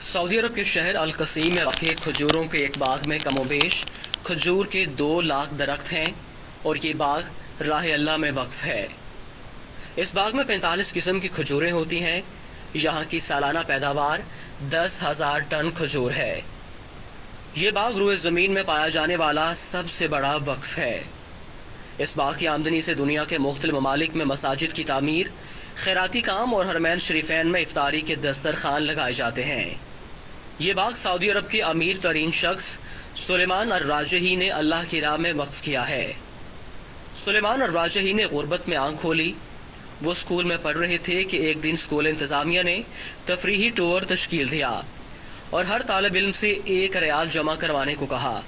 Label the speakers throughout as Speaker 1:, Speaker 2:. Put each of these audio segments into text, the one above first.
Speaker 1: Saudi अरब के शहर अल कसीम में वाक़ खजूरों के एक बाग में कमोबेश खजूर के 2 लाख दरख्त हैं और ये बाग राह अल्लाह में वक्फ है। इस बाग में 45 किस्म की खजूरें होती हैं। यहाँ की सालाना पैदावार 10,000 टन खजूर है। ये बाग रुए ज़मीन में पाया जाने वाला सबसे बड़ा वक्फ है। इस बाग की आमदनी से दुनिया के मुख्तलिफ ममालिक में मसाजिद की तामीर, खैराती काम और हरमैन शरीफैन में इफ्तारी के दस्तरखान लगाए जाते हैं। ये बाग सऊदी अरब के अमीर तरीन शख्स सुलेमान अर-राजही ने अल्लाह की राह में वक्फ किया है। सुलेमान अर-राजही ने गुर्बत में आंख खोली। वो स्कूल में पढ़ रहे थे कि एक दिन स्कूल इंतज़ामिया ने तफरीही टूर तश्कील दिया और हर तालिब इल्म से 1 रियाल जमा करवाने को कहा।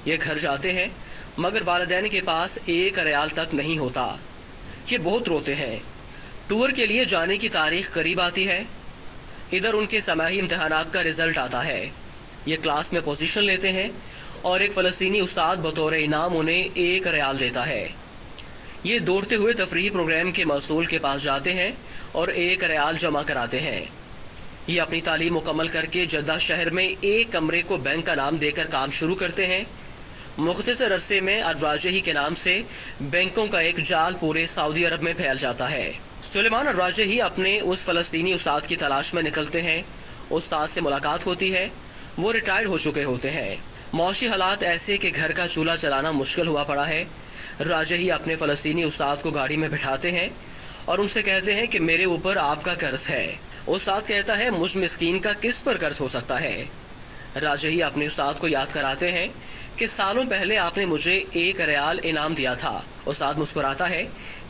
Speaker 1: ये घर जाते हैं मगर वालिदैन के पास 1 रियाल तक नहीं होता। ये बहुत रोते हैं। टूर के लिए जाने की तारीख करीब आती है। इधर उनके समाही इम्तहानात का रिजल्ट आता है। ये क्लास में पोजीशन लेते हैं और एक फ़लस्तीनी उस्ताद बतौर इनाम उन्हें 1 रियाल देता है। ये दौड़ते हुए तफरीही प्रोग्राम के मसूल के पास जाते हैं और 1 रियाल जमा कराते हैं। ये अपनी तालीम मुकम्मल करके जद्दा शहर में एक कमरे को बैंक का नाम देकर काम शुरू करते हैं। मुख्तसर अरसे में अर-राजही के नाम से बैंकों का एक जाल पूरे सऊदी अरब में फैल जाता है। सुलेमान अर-राजही अपने उस फ़लस्तीनी उस्ताद की तलाश में निकलते हैं। उस्ताद से मुलाकात होती है। वो रिटायर्ड हो चुके होते हैं। मौशी हालात ऐसे कि घर का चूल्हा चलाना मुश्किल हुआ पड़ा है। राजही अपने फ़लस्तीनी उस्ताद को गाड़ी में बिठाते हैं और उनसे कहते हैं कि मेरे ऊपर आपका कर्ज है। उस्ताद कहता है मुझ मिस्कीन का किस पर कर्ज हो सकता है। राजही अपने उस्ताद को याद कराते हैं कि सालों पहले आपने मुझे 1 रियाल इनाम दिया था। उस्ताद मुस्कुराता है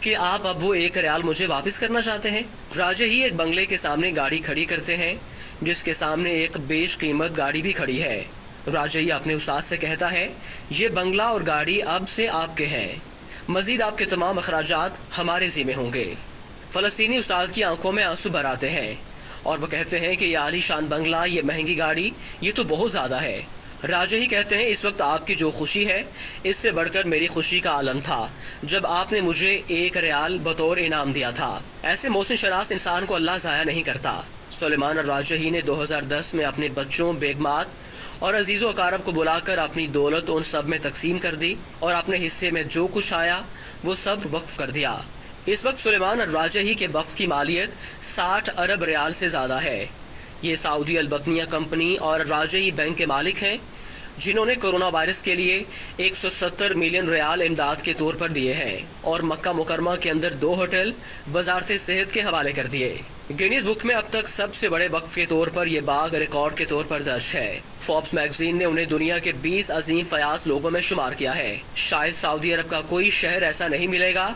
Speaker 1: कि आप अब वो 1 रियाल मुझे वापस करना चाहते हैं। राजही एक बंगले के सामने गाड़ी खड़ी करते हैं जिसके सामने एक बेश कीमत गाड़ी भी खड़ी है। राजही अपने उस्ताद से कहता है ये बंगला और गाड़ी अब से आपके हैं। मजीद आपके तमाम अखराजात हमारे ज़िम्मे होंगे। फ़लस्तीनी उस्ताद की आंखों में आंसू भर आते हैं और वो कहते हैं कि ये आलीशान बंगला, ये महंगी गाड़ी, ये तो बहुत ज़्यादा है। राजही कहते हैं इस वक्त आपकी जो खुशी है इससे बढ़कर मेरी खुशी का आलम था जब आपने मुझे 1 रियाल बतौर इनाम दिया था। ऐसे मोहसिन शनास इंसान को अल्लाह ज़ाया नहीं करता। सुलेमान अर-राजही ने 2010 में अपने बच्चों, बेगमात और अजीज़ो अकारब को बुलाकर अपनी दौलत उन सब में तकसीम कर दी और अपने हिस्से में जो कुछ आया वो सब वक्फ कर दिया। इस वक्त सुलेमान अर-राजही के वक्फ की मालियत 60 अरब रियाल से ज़्यादा है। ये सऊदी अल-बतनिया कंपनी और राजही बैंक के मालिक हैं जिन्होंने कोरोना वायरस के लिए 170 मिलियन रियाल इमदाद के तौर पर दिए हैं और मक्का मुकरमा के अंदर 2 होटल वजारत सेहत के हवाले कर दिए। गिनीज बुक में अब तक सबसे बड़े वक्फ के तौर पर यह बाग रिकॉर्ड के तौर पर दर्ज है। फोर्ब्स मैगजीन ने उन्हें दुनिया के 20 अजीम फयाज लोगों में शुमार किया है। शायद सऊदी अरब का कोई शहर ऐसा नहीं मिलेगा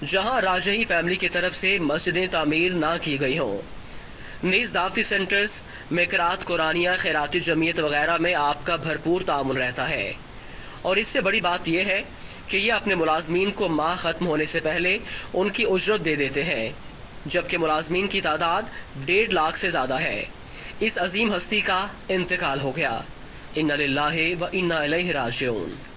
Speaker 1: जहां राजही फैमिली की तरफ से मस्जिदें तामीर ना की गई हों। नीज़ दावती सेंटर्स, मेकरात, कुरानिया, खैराती जमीयत वगैरह में आपका भरपूर तामुन रहता है और इससे बड़ी बात यह है कि ये अपने मुलाजमीन को माह ख़त्म होने से पहले उनकी उजरत दे देते हैं, जबकि मुलाजमीन की तादाद 1.5 लाख से ज़्यादा है। इस अजीम हस्ती का इंतकाल हो गया। इन्ना लिल्लाहि व इन्ना इलैहि राजिऊन।